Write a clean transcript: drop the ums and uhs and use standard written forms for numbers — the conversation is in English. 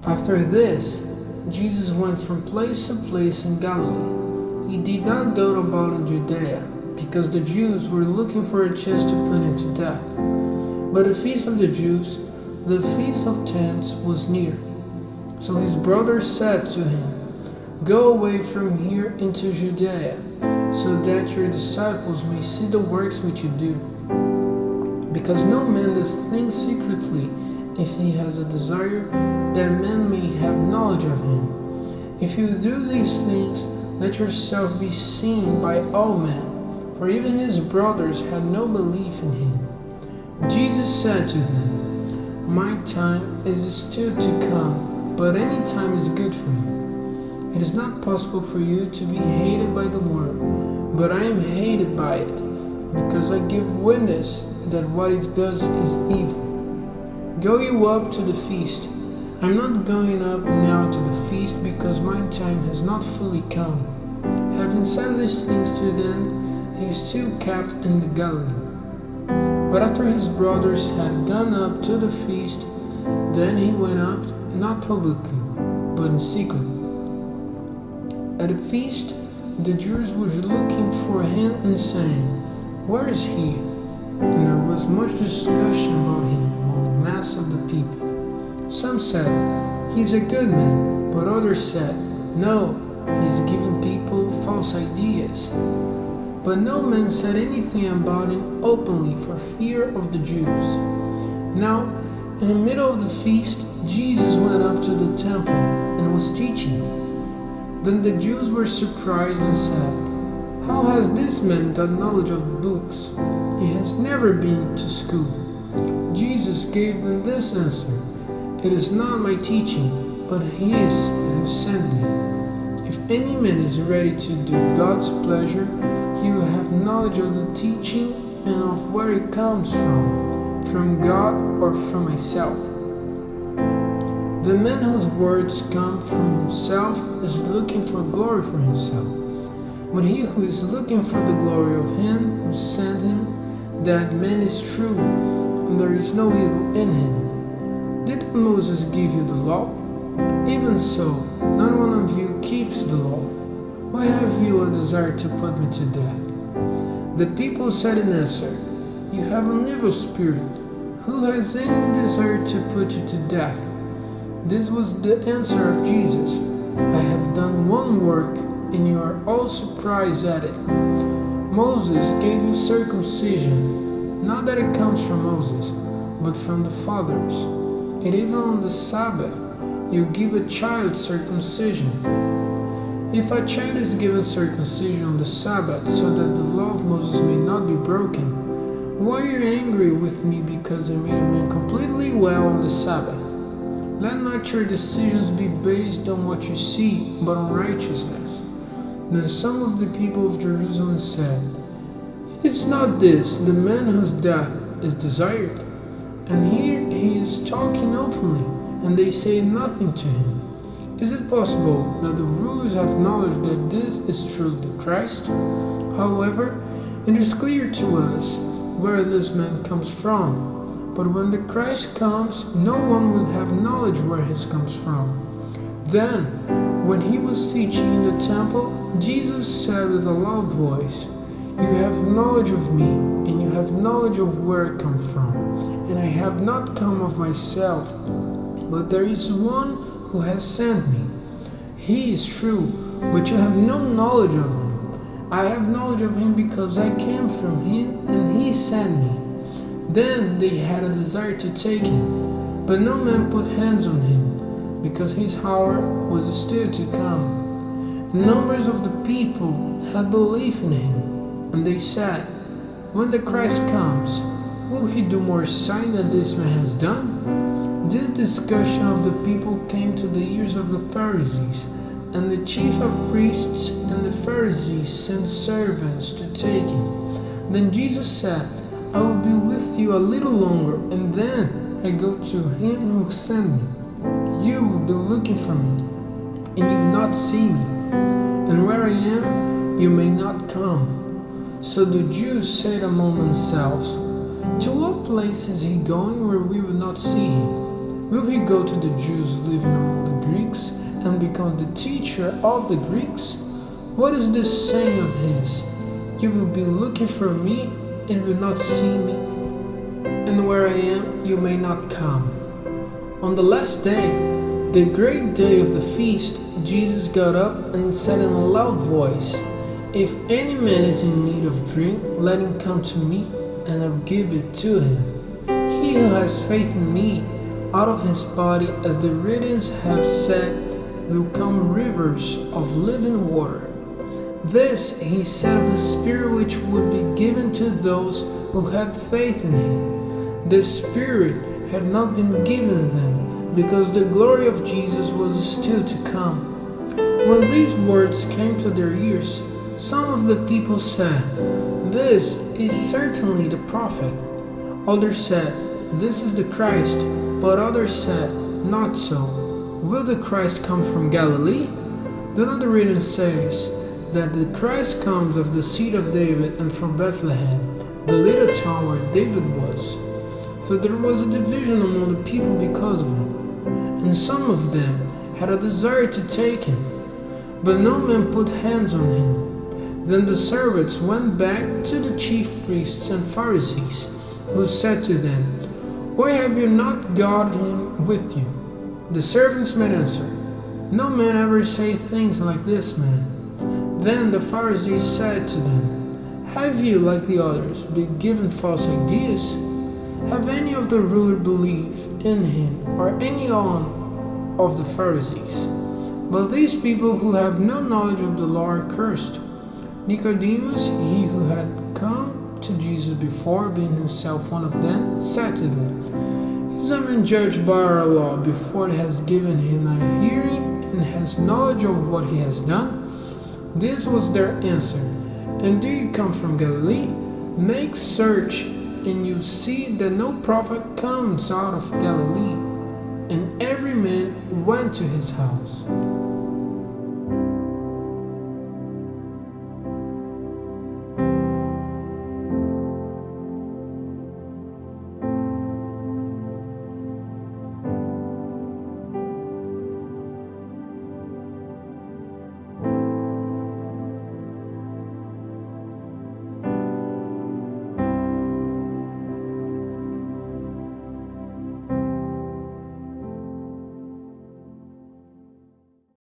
After this, Jesus went from place to place in Galilee. He did not go about in Judea, because the Jews were looking for a chance to put him to death. But the feast of the Jews, the Feast of Tents, was near. So his brothers said to him, "Go away from here into Judea, so that your disciples may see the works which you do. Because no man does things secretly if he has a desire that men may have knowledge of him. If you do these things, let yourself be seen by all men." For even his brothers had no belief in him. Jesus said to them, "My time is still to come, but any time is good for you. It is not possible for you to be hated by the world, but I am hated by it, because I give witness that what it does is evil. Go you up to the feast. I am not going up now to the feast, because my time has not fully come." Having said these things to them, he still kept in the Galilee. But after his brothers had gone up to the feast, then he went up, not publicly, but in secret. At the feast, the Jews were looking for him and saying, "Where is he?" And there was much discussion about him among the mass of the people. Some said, "He's a good man," but others said, "No, he's giving people false ideas." But no man said anything about him openly for fear of the Jews. Now, in the middle of the feast, Jesus went up to the temple and was teaching. Then the Jews were surprised and said, "How has this man got knowledge of books? He has never been to school." Jesus gave them this answer, "It is not my teaching, but his who sent me. If any man is ready to do God's pleasure, he will have knowledge of the teaching and of where it comes from God or from myself. The man whose words come from himself is looking for glory for himself, but he who is looking for the glory of him who sent him, that man is true, and there is no evil in him. Did Moses give you the law? Even so, not one of you keeps the law. Why have you a desire to put me to death?" The people said in answer, "You have an evil spirit. Who has any desire to put you to death?" This was the answer of Jesus, "I have done one work, and you are all surprised at it. Moses gave you circumcision, not that it comes from Moses, but from the fathers. And even on the Sabbath, you give a child circumcision. If a child is given circumcision on the Sabbath so that the law of Moses may not be broken, why are you angry with me because I made a man completely well on the Sabbath? Let not your decisions be based on what you see, but on righteousness." Then some of the people of Jerusalem said, "It's not this the man whose death is desired? And here he is talking openly, and they say nothing to him. Is it possible that the rulers have knowledge that this is truly the Christ? However, it is clear to us where this man comes from. But when the Christ comes, no one will have knowledge where he comes from." Then, when he was teaching in the temple, Jesus said with a loud voice, "You have knowledge of me, and you have knowledge of where I come from. And I have not come of myself, but there is one who has sent me. He is true, but you have no knowledge of him. I have knowledge of him because I came from him, and he sent me." Then they had a desire to take him, but no man put hands on him, because his hour was still to come. And numbers of the people had belief in him, and they said, "When the Christ comes, will he do more sign than this man has done?" This discussion of the people came to the ears of the Pharisees, and the chief of priests and the Pharisees sent servants to take him. Then Jesus said, "I will be with you a little longer, and then I go to him who sent me. You will be looking for me, and you will not see me, and where I am, you may not come." So the Jews said among themselves, "To what place is he going where we will not see him? Will he go to the Jews living among the Greeks and become the teacher of the Greeks? What is this saying of his? You will be looking for me and will not see me, and where I am you may not come. On the last day, the great day of the feast, Jesus got up and said in a loud voice, "If any man is in need of drink, let him come to me, and I will give it to him. He who has faith in me, out of his body, as the writings have said, will come rivers of living water." This he said of the Spirit which would be given to those who had faith in him. The Spirit had not been given them, because the glory of Jesus was still to come. When these words came to their ears, some of the people said, "This is certainly the prophet." Others said, "This is the Christ." But others said, "Not so. Will the Christ come from Galilee? Then the written says that the Christ comes of the seed of David and from Bethlehem, the little town where David was." So there was a division among the people because of him, and some of them had a desire to take him, but no man put hands on him. Then the servants went back to the chief priests and Pharisees, who said to them, "Why have you not got him with you?" The servants made answer, "No man ever say things like this man." Then the Pharisees said to them, "Have you, like the others, been given false ideas? Have any of the rulers believed in him, or any one of the Pharisees? But these people who have no knowledge of the law are cursed." Nicodemus, he who had come to Jesus before, being himself one of them, said to them, "Is a man judged by our law before it has given him a hearing and has knowledge of what he has done?" This was their answer. "And do you come from Galilee? Make search, and you see that no prophet comes out of Galilee." And every man went to his house.